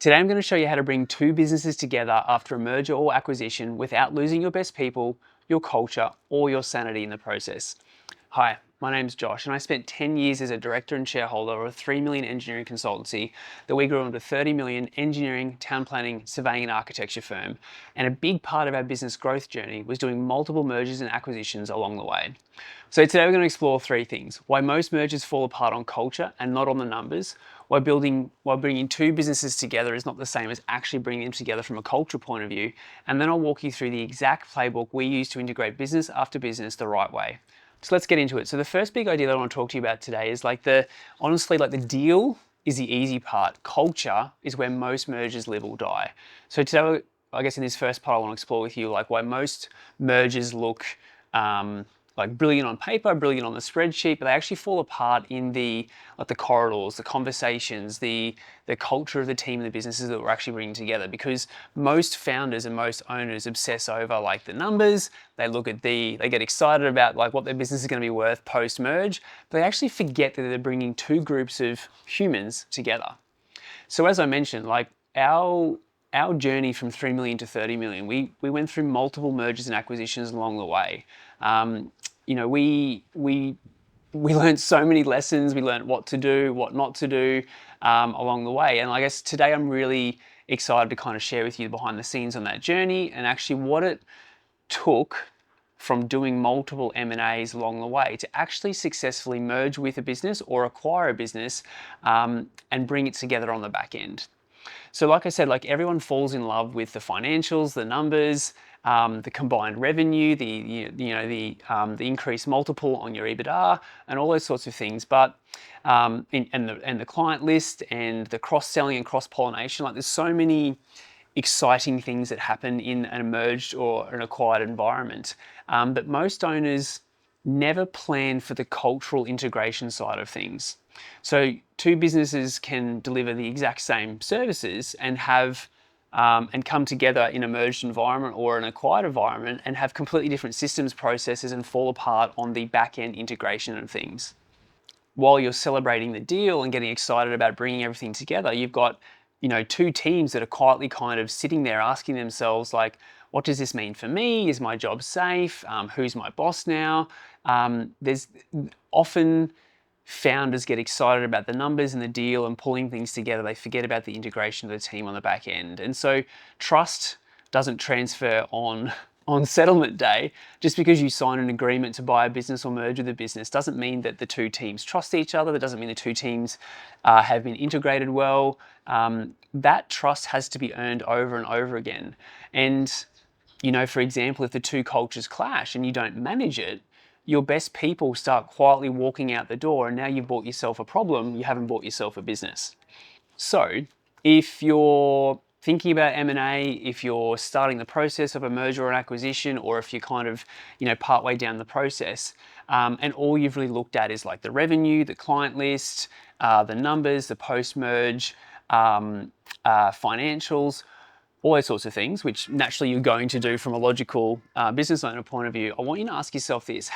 Today I'm going to show you how to bring two businesses together after a merger or acquisition without losing your best people, your culture, or your sanity in the process. Hi, my name's Josh and I spent 10 years as a director and shareholder of a 3 million engineering consultancy that we grew into 30 million engineering, town planning, surveying and architecture firm. And a big part of our business growth journey was doing multiple mergers and acquisitions along the way. So today we're going to explore three things: why most mergers fall apart on culture and not on the numbers, why bringing two businesses together is not the same as actually bringing them together from a cultural point of view, and then I'll walk you through the exact playbook we use to integrate business after business the right way. So let's get into it. So the first big idea that I want to talk to you about today is honestly, the deal is the easy part. Culture is where most mergers live or die. So today, I guess in this first part, I want to explore with you why most mergers look brilliant on paper, brilliant on the spreadsheet, but they actually fall apart in the corridors, the conversations, the culture of the team and the businesses that we're actually bringing together. Because most founders and most owners obsess over the numbers. They get excited about what their business is going to be worth post merge, but they actually forget that they're bringing two groups of humans together. So as I mentioned, our journey from 3 million to 30 million, we went through multiple mergers and acquisitions along the way. We learned so many lessons. We learned what to do, what not to do along the way. And I guess today I'm really excited to kind of share with you behind the scenes on that journey and actually what it took from doing multiple M&As along the way to actually successfully merge with a business or acquire a business and bring it together on the back end. So like I said, everyone falls in love with the financials, the numbers, the combined revenue, the increased multiple on your EBITDA, and all those sorts of things. But and the client list and the cross-selling and cross-pollination, there's so many exciting things that happen in an merged or an acquired environment. But most owners never plan for the cultural integration side of things. So two businesses can deliver the exact same services and come together in a merged environment or an acquired environment and have completely different systems, processes, and fall apart on the back-end integration of things. While you're celebrating the deal and getting excited about bringing everything together, you've got two teams that are quietly kind of sitting there asking themselves, what does this mean for me? Is my job safe? Who's my boss now? There's often founders get excited about the numbers and the deal and pulling things together. They forget about the integration of the team on the back end. And so trust doesn't transfer on settlement day. Just because you sign an agreement to buy a business or merge with a business doesn't mean that the two teams trust each other. That doesn't mean the two teams have been integrated well. That trust has to be earned over and over again. And for example, if the two cultures clash and you don't manage it, your best people start quietly walking out the door, and now you've bought yourself a problem. You haven't bought yourself a business. So if you're thinking about M&A, if you're starting the process of a merger or an acquisition, or if you're kind of, partway down the process, and all you've really looked at is the revenue, the client list, the numbers, the post-merge financials, all those sorts of things, which naturally you're going to do from a logical business owner point of view, I want you to ask yourself this: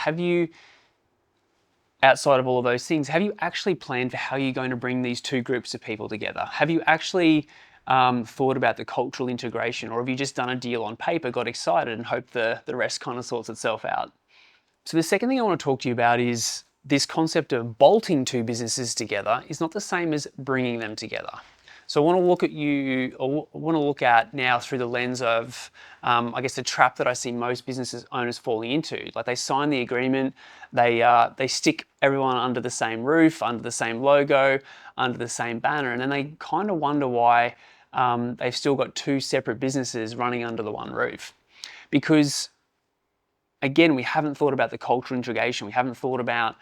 outside of all of those things, have you actually planned for how you're going to bring these two groups of people together? Have you actually thought about the cultural integration, or have you just done a deal on paper, got excited, and hoped the rest kind of sorts itself out? So the second thing I want to talk to you about is this concept of bolting two businesses together is not the same as bringing them together. So I want to look at now through the lens of, I guess, the trap that I see most business owners falling into. They sign the agreement, they stick everyone under the same roof, under the same logo, under the same banner, and then they kind of wonder why they've still got two separate businesses running under the one roof. Because, again, we haven't thought about the cultural integration. We haven't thought about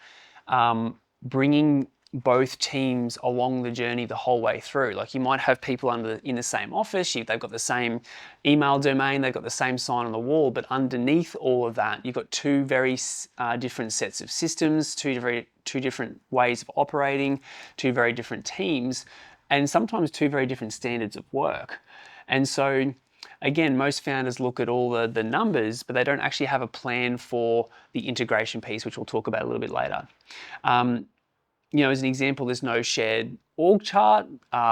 bringing both teams along the journey the whole way through. You might have people in the same office, they've got the same email domain, they've got the same sign on the wall, but underneath all of that, you've got two very different sets of systems, two different ways of operating, two very different teams, and sometimes two very different standards of work. And so, again, most founders look at all the numbers, but they don't actually have a plan for the integration piece, which we'll talk about a little bit later. as an example, there's no shared org chart.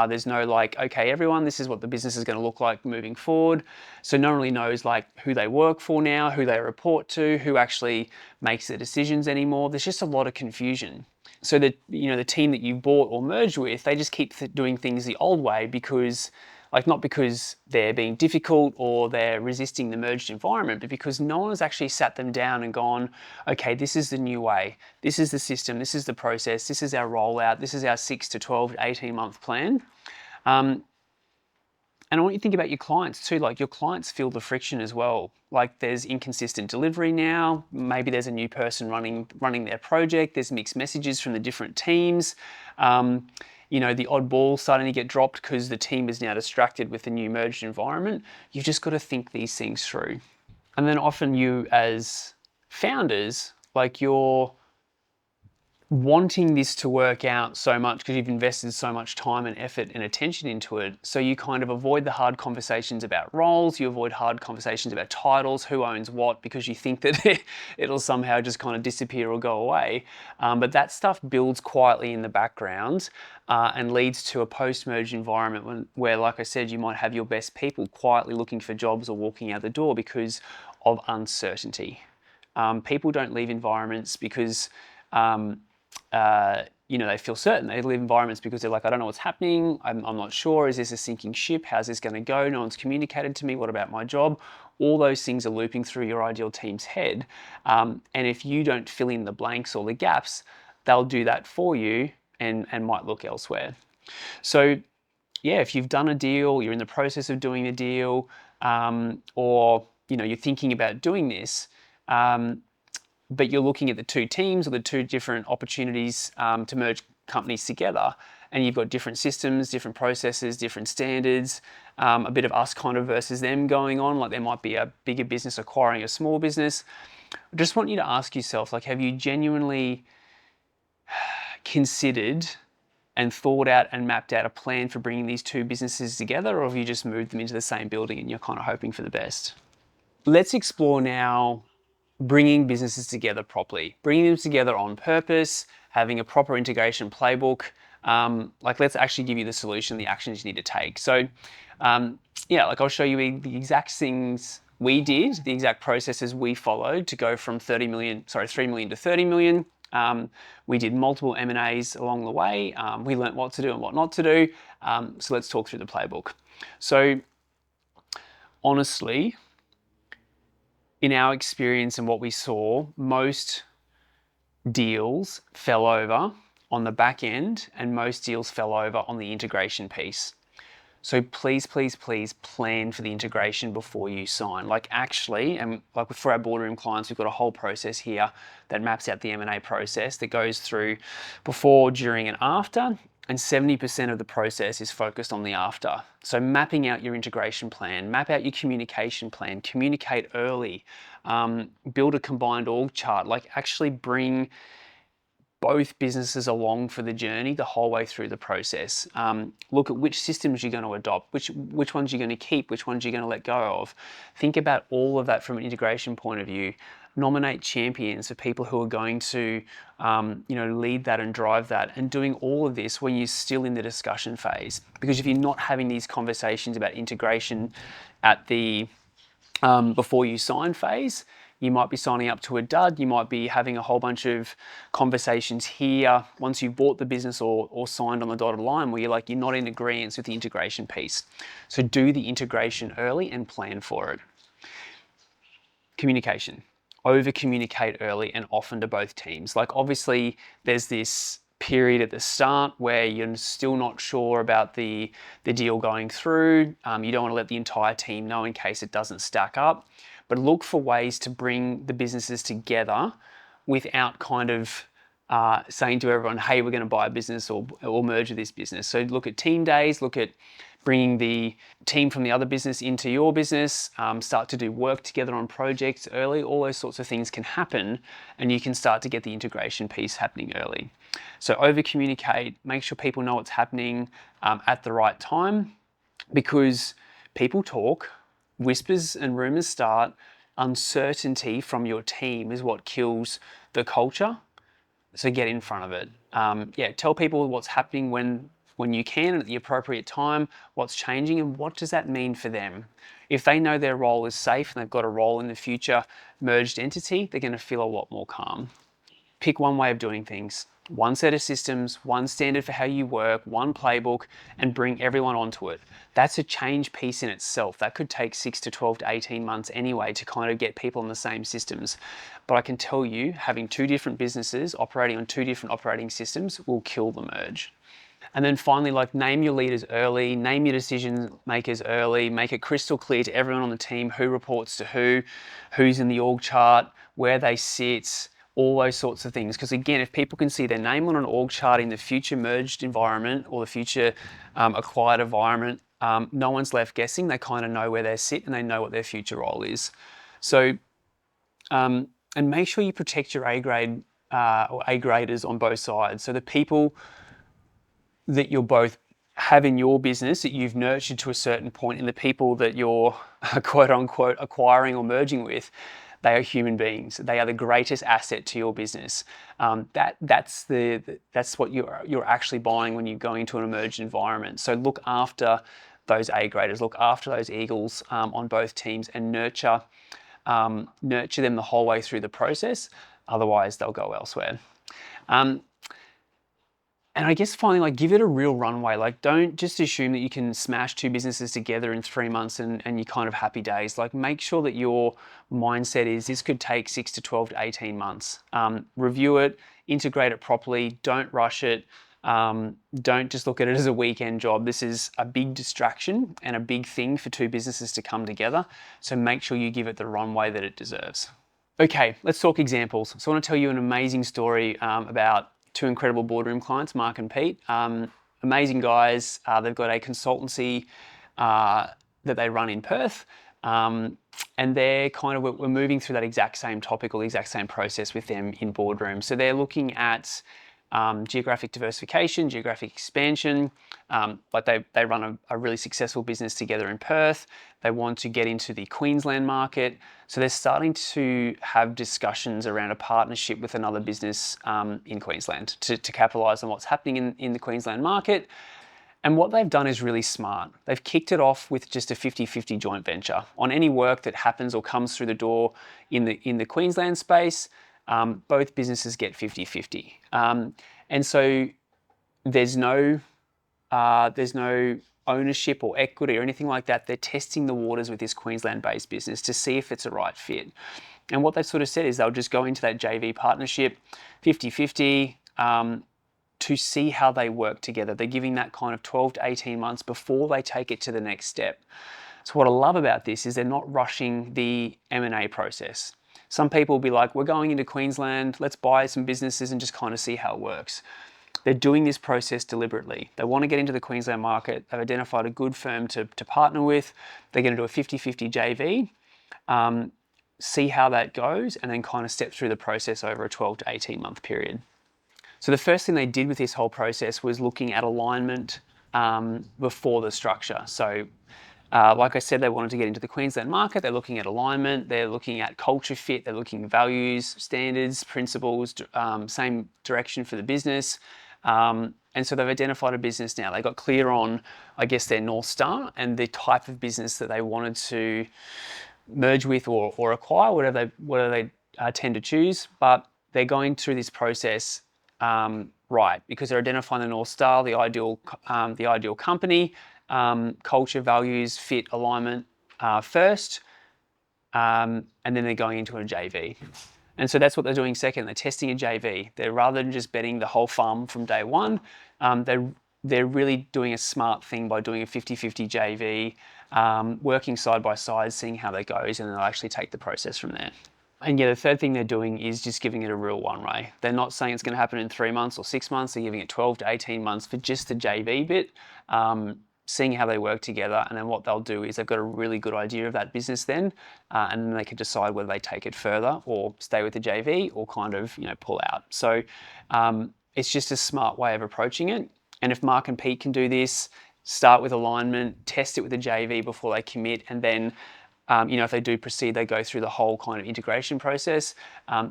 There's no like, okay, everyone, this is what the business is going to look like moving forward. So no one really knows like who they work for now, who they report to, who actually makes the decisions anymore. There's just a lot of confusion. So that, the team that you bought or merged with, they just keep doing things the old way because, like, not because they're being difficult or they're resisting the merged environment, but because no one has actually sat them down and gone, okay, this is the new way. This is the system. This is the process. This is our rollout. This is our 6 to 12 to 18 month plan. And I want you to think about your clients too. Like, your clients feel the friction as well. Like, there's inconsistent delivery now. Maybe there's a new person running their project. There's mixed messages from the different teams. The odd ball starting to get dropped because the team is now distracted with the new merged environment. You've just got to think these things through. And then often you as founders, like, you're wanting this to work out so much because you've invested so much time and effort and attention into it. So you kind of avoid the hard conversations about roles, you avoid hard conversations about titles, who owns what, because you think that it'll somehow just kind of disappear or go away. But that stuff builds quietly in the background and leads to a post-merge environment where, like I said, you might have your best people quietly looking for jobs or walking out the door because of uncertainty. People don't leave environments because they feel certain. They leave environments because they're like, I don't know what's happening. I'm not sure. Is this a sinking ship? How's this going to go? No one's communicated to me. What about my job? All those things are looping through your ideal team's head. And if you don't fill in the blanks or the gaps, they'll do that for you and might look elsewhere. So yeah, if you've done a deal, you're in the process of doing a deal, or you're thinking about doing this, but you're looking at the two teams or the two different opportunities to merge companies together, and you've got different systems, different processes, different standards, a bit of us kind of versus them going on, like there might be a bigger business acquiring a small business. I just want you to ask yourself, like, have you genuinely considered and thought out and mapped out a plan for bringing these two businesses together, or have you just moved them into the same building and you're kind of hoping for the best? Let's explore now bringing businesses together properly, bringing them together on purpose, having a proper integration playbook. Let's actually give you the solution, the actions you need to take. So, I'll show you the exact things we did, the exact processes we followed to go from 3 million to 30 million. We did multiple M&As along the way. We learnt what to do and what not to do. So let's talk through the playbook. So honestly, in our experience and what we saw, most deals fell over on the back end and most deals fell over on the integration piece. So please, please, please plan for the integration before you sign. For our Boardroom clients, we've got a whole process here that maps out the M&A process that goes through before, during, and after. And 70% of the process is focused on the after. So mapping out your integration plan, map out your communication plan, communicate early, build a combined org chart, actually bring both businesses along for the journey the whole way through the process. Look at which systems you're going to adopt, which ones you're going to keep, which ones you're going to let go of. Think about all of that from an integration point of view. Nominate champions for people who are going to lead that and drive that, and doing all of this when you're still in the discussion phase. Because if you're not having these conversations about integration at the before you sign phase, you might be signing up to a dud. You might be having a whole bunch of conversations here once you've bought the business or signed on the dotted line where you're not in agreement with the integration piece. So do the integration early and plan for it. Communication. Over communicate early and often to both teams. Obviously there's this period at the start where you're still not sure about the deal going through. You don't want to let the entire team know in case it doesn't stack up. But look for ways to bring the businesses together without kind of saying to everyone, hey, we're going to buy a business or merge with this business. So look at team days, look at bringing the team from the other business into your business, start to do work together on projects early. All those sorts of things can happen, and you can start to get the integration piece happening early. So over communicate, make sure people know what's happening at the right time, because people talk, whispers and rumors start. Uncertainty from your team is what kills the culture. So get in front of it. Yeah, tell people what's happening when you can and at the appropriate time, what's changing and what does that mean for them. If they know their role is safe and they've got a role in the future merged entity, they're going to feel a lot more calm. Pick one way of doing things, one set of systems, one standard for how you work, one playbook, and bring everyone onto it. That's a change piece in itself. That could take 6 to 12 to 18 months anyway to kind of get people on the same systems. But I can tell you, having two different businesses operating on two different operating systems will kill the merge. And then finally, like, name your leaders early, name your decision makers early, make it crystal clear to everyone on the team who reports to who, who's in the org chart, where they sit, all those sorts of things. Because again, if people can see their name on an org chart in the future merged environment or the future acquired environment, no one's left guessing. They kind of know where they sit and they know what their future role is. So, and make sure you protect your A grade or A graders on both sides. So the people that you're both have in your business that you've nurtured to a certain point, and the people that you're quote unquote acquiring or merging with, they are human beings. They are the greatest asset to your business. That's what you're actually buying when you're going into an emerged environment. So look after those A graders, look after those eagles on both teams, and nurture them the whole way through the process. Otherwise, they'll go elsewhere. And I guess finally, like, give it a real runway. Like, don't just assume that you can smash two businesses together in 3 months and you're kind of happy days. Like, make sure that your mindset is this could take 6 to 12 to 18 months. Review it, integrate it properly, don't rush it. Don't just look at it as a weekend job. This is a big distraction and a big thing for two businesses to come together. So make sure you give it the runway that it deserves. Okay, let's talk examples. So I want to tell you an amazing story about two incredible Boardroom clients, Mark and Pete. Amazing guys. They've got a consultancy that they run in Perth. And they're we're moving through that exact same topic or the exact same process with them in Boardroom. So they're looking at geographic diversification, geographic expansion. Like they run a really successful business together in Perth. They want to get into the Queensland market. So they're starting to have discussions around a partnership with another business in Queensland to capitalise on what's happening in the Queensland market. And what they've done is really smart. They've kicked it off with just a 50-50 joint venture. On any work that happens or comes through the door in the Queensland space, both businesses get 50-50. And so there's no ownership or equity or anything like that. They're testing the waters with this Queensland-based business to see if it's a right fit. And what they've sort of said is they'll just go into that JV partnership 50-50 to see how they work together. They're giving that kind of 12 to 18 months before they take it to the next step. So what I love about this is they're not rushing the M&A process. Some people will be like, we're going into Queensland, let's buy some businesses and just kind of see how it works. They're doing this process deliberately. They want to get into the Queensland market. They've identified a good firm to partner with. They're going to do a 50-50 JV, see how that goes, and then kind of step through the process over a 12 to 18 month period. So the first thing they did with this whole process was looking at alignment before the structure. So like I said, they wanted to get into the Queensland market. They're looking at alignment. They're looking at culture fit. They're looking at values, standards, principles, same direction for the business. And so they've identified a business now. They got clear on, I guess, their North Star and the type of business that they wanted to merge with or acquire, whatever they tend to choose. But they're going through this process right, because they're identifying the North Star, the ideal company, culture, values, fit, alignment first, and then they're going into a JV. And so that's what they're doing second. They're testing a JV. They're, rather than just betting the whole farm from day one, they're really doing a smart thing by doing a 50-50 JV, working side by side, seeing how that goes, and they'll actually take the process from there. And yeah, the third thing they're doing is just giving it a real runway. They're not saying it's going to happen in 3 months or 6 months. They're giving it 12 to 18 months for just the JV bit, seeing how they work together. And then what they'll do is they've got a really good idea of that business then, and then they can decide whether they take it further or stay with the JV or kind of, pull out. So it's just a smart way of approaching it. And if Mark and Pete can do this, start with alignment, test it with the JV before they commit, and then If they do proceed, they go through the whole kind of integration process.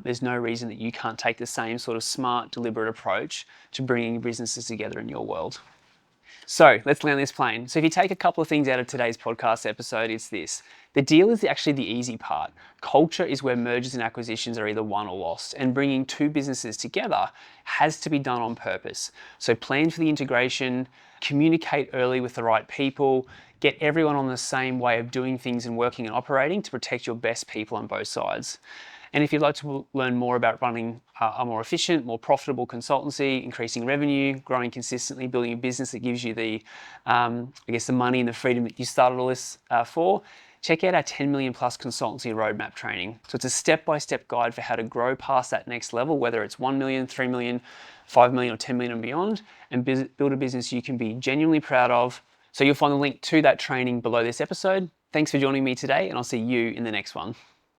There's no reason that you can't take the same sort of smart, deliberate approach to bringing businesses together in your world. So let's land this plane. So if you take a couple of things out of today's podcast episode, it's this. The deal is actually the easy part. Culture is where mergers and acquisitions are either won or lost, and bringing two businesses together has to be done on purpose. So plan for the integration, communicate early with the right people, get everyone on the same way of doing things and working and operating to protect your best people on both sides. And if you'd like to learn more about running a more efficient, more profitable consultancy, increasing revenue, growing consistently, building a business that gives you the money and the freedom that you started all this for, check out our 10 million plus consultancy roadmap training. So it's a step-by-step guide for how to grow past that next level, whether it's 1 million, 3 million, 5 million, or 10 million and beyond, and build a business you can be genuinely proud of. So you'll find the link to that training below this episode. Thanks for joining me today, and I'll see you in the next one.